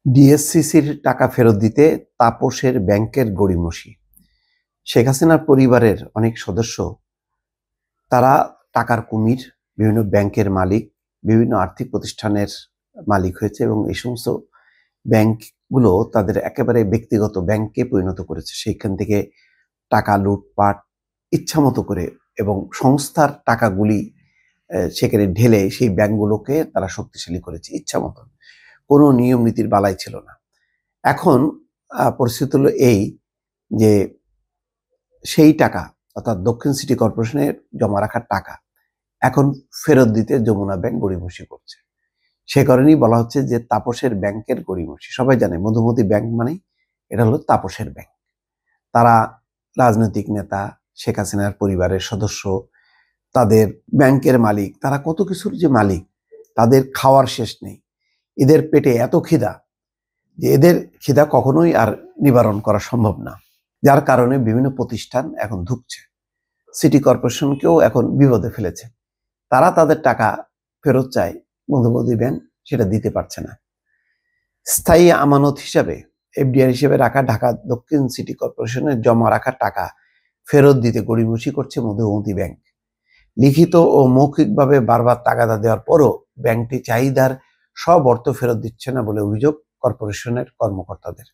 ডিএসসিসির টাকা ফেরত দিতে তাপসের ব্যাংকের গড়িমসি। শেখ হাসিনার পরিবারের অনেক সদস্য তারা টাকার কুমির, বিভিন্ন ব্যাংকের মালিক, বিভিন্ন আর্থিক প্রতিষ্ঠানের মালিক হয়েছে এবং এই সমস্ত ব্যাংকগুলো তাদের একেবারে ব্যক্তিগত ব্যাংকে পরিণত করেছে। সেইখান থেকে টাকা লুটপাট ইচ্ছামতো করে এবং সংস্থার টাকাগুলি সেখানে ঢেলে সেই ব্যাংকগুলোকে তারা শক্তিশালী করেছে ইচ্ছামতো। কোনো নিয়ম নীতির বালাই ছিল না। এখন পরিস্থিতি হলো এই যে সেই টাকা অর্থাৎ দক্ষিণ সিটি কর্পোরেশনের জমা রাখার টাকা এখন ফেরত দিতে যমুনা ব্যাংক গড়িমসি করছে। সে কারণেই বলা হচ্ছে যে তাপসের ব্যাংকের গড়িমসি। সবাই জানে মধুমতি ব্যাংক মানে এটা হলো তাপসের ব্যাংক। তারা রাজনৈতিক নেতা, শেখ হাসিনার পরিবারের সদস্য, তাদের ব্যাংকের মালিক, তারা কত কিছুর যে মালিক, তাদের খাওয়ার শেষ নেই। এদের পেটে এত খিদা যে এদের খিদা কখনোই আর নিবারণ করা সম্ভব না, যার কারণে বিভিন্ন প্রতিষ্ঠান এখন ধুঁকছে। সিটি কর্পোরেশনকেও এখন বিপদে ফেলেছে। তারা তাদের টাকা ফেরত চায়, মধুমতি ব্যাংক সেটা দিতে পারছে না। স্থায়ী আমানত হিসাবে এফডিআর হিসেবে রাখা ঢাকা দক্ষিণ সিটি কর্পোরেশনের জমা রাখা টাকা ফেরত দিতে গড়িমসি করছে মধুমতি ব্যাংক। লিখিত ও মৌখিকভাবে বারবার তাগাদা দেওয়ার পরও ব্যাংকটি চাহিদার সব অর্থ ফেরত দিচ্ছে না বলে অভিযোগ কর্পোরেশনের কর্মকর্তাদের।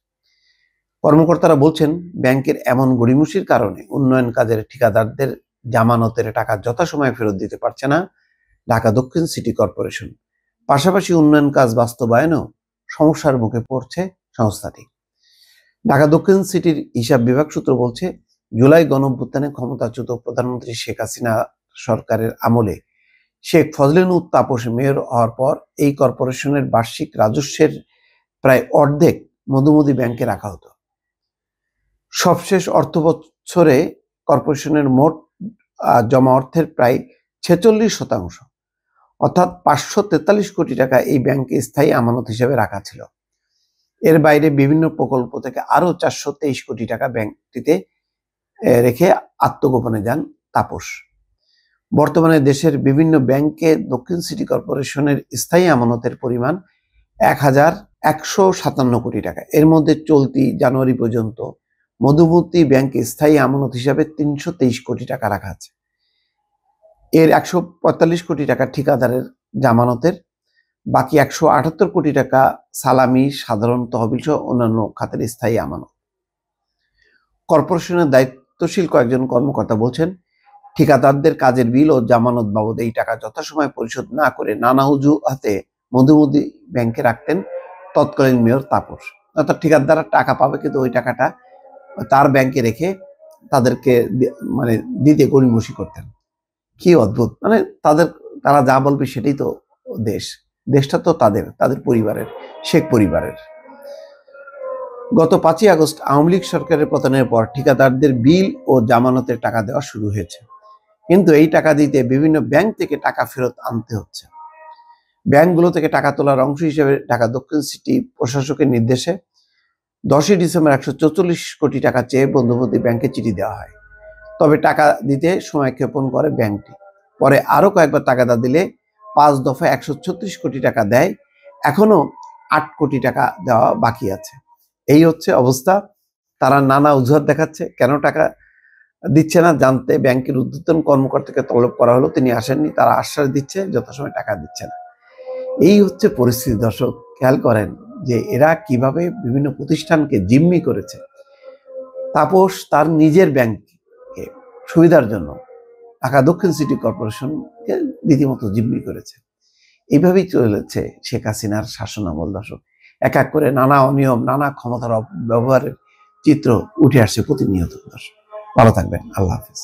কর্মকর্তারা বলছেন, ব্যাংকের এমন গড়িমসির কারণে উন্নয়ন কাজের ঠিকাদারদের জামানতের টাকা যথাসময়ে ফেরত দিতে পারছে না ঢাকা দক্ষিণ সিটি কর্পোরেশন। পাশাপাশি উন্নয়ন কাজ বাস্তবায়নেও সমস্যার মুখে পড়ছে সংস্থাটি। ঢাকা দক্ষিণ সিটির হিসাব বিভাগ সূত্র বলছে, জুলাই গণঅভ্যুত্থানে ক্ষমতাচ্যুত প্রধানমন্ত্রী শেখ হাসিনা সরকারের আমলে শেখ ফজলিনুর তাপস মেয়র হওয়ার পর এই কর্পোরেশনের বার্ষিক রাজস্বের প্রায় অর্ধেক মধুমতি ব্যাংকে রাখা হতো। সবশেষ অর্থ বছরে কর্পোরেশনের মোট জমা অর্থের প্রায় 46% অর্থাৎ 543 কোটি টাকা এই ব্যাংকে স্থায়ী আমানত হিসেবে রাখা ছিল। এর বাইরে বিভিন্ন প্রকল্প থেকে আরো 423 কোটি টাকা ব্যাংকটিতে রেখে আত্মগোপনে যান তাপস। বর্তমানে দেশের বিভিন্ন ব্যাংকে দক্ষিণ সিটি কর্পোরেশনের স্থায়ী আমানতের পরিমাণ 1157 কোটি টাকা। এর মধ্যে চলতি জানুয়ারি পর্যন্ত মধুমতি ব্যাংকে স্থায়ী আমানত হিসাবে 323 কোটি টাকা রাখা আছে। এর 145 কোটি টাকা ঠিকাদারের জামানতের, বাকি 178 কোটি টাকা সালামি, সাধারণ তহবিল সহ অন্যান্য খাতের স্থায়ী আমানত। কর্পোরেশনের দায়িত্বশীল কয়েকজন কর্মকর্তা বলছেন, ঠিকাদারদের কাজের বিল ও জামানত বাবদ এই টাকা যথাসময়ে পরিশোধ না করে নানা অজুহাতে মধুমতি ব্যাংকে রাখতেন তৎকালীন মেয়র তাপস। অর্থাৎ ঠিকাদাররা টাকা পাবে কিন্তু ওই টাকাটা তার ব্যাংকে রেখে তাদেরকে মানে দিতে গড়িমসি করতেন। কি অদ্ভুত! মানে তারা যা বলবে সেটাই তো দেশটা তো তাদের পরিবারের, শেখ পরিবারের। গত 5ই আগস্ট আওয়ামী লীগ সরকারের পতনের পর ঠিকাদারদের বিল ও জামানতের টাকা দেওয়া শুরু হয়েছে, কিন্তু এই টাকা দিতে বিভিন্ন ব্যাংক থেকে টাকা ফেরত আনতে হচ্ছে। ব্যাংকগুলো থেকে টাকা তোলার অংশ হিসেবে ঢাকা দক্ষিণ সিটি প্রশাসকের নির্দেশে 10ই ডিসেম্বর 144 কোটি টাকা চেয়ে মধুমতি ব্যাংকে চিঠি দেওয়া হয়। তবে টাকা দিতে সময় ক্ষেপণ করে ব্যাংকটি। পরে আরো কয়েকবার তাগাদা দিলে 5 দফায় 136 কোটি টাকা দেয়। এখনো 8 কোটি টাকা দেওয়া বাকি আছে। এই হচ্ছে অবস্থা। তারা নানা অজুহাত দেখাচ্ছে কেন টাকা দিচ্ছে না জানতে ব্যাংকের ঊর্ধ্বতন কর্মকর্তাকে তলব করা হলো, তিনি আসেননি। তারা আশ্বাস দিচ্ছে যথাসময়ে টাকা দিচ্ছে না। এই হচ্ছে পরিস্থিতি। দর্শক, খেয়াল করেন যে এরা কিভাবে বিভিন্ন প্রতিষ্ঠানকে জিম্মি করেছে। তাপস তার নিজের ব্যাংককে সুবিধার জন্য ঢাকা দক্ষিণ সিটি কর্পোরেশনকে রীতিমতো জিম্মি করেছে। এইভাবেই চলেছে শেখ হাসিনার শাসন আমল। দর্শক, এক এক করে নানা অনিয়ম, নানা ক্ষমতার ব্যবহারের চিত্র উঠে আসছে প্রতিনিয়ত। দর্শক, ভালো থাকবেন। আল্লাহ হাফিজ।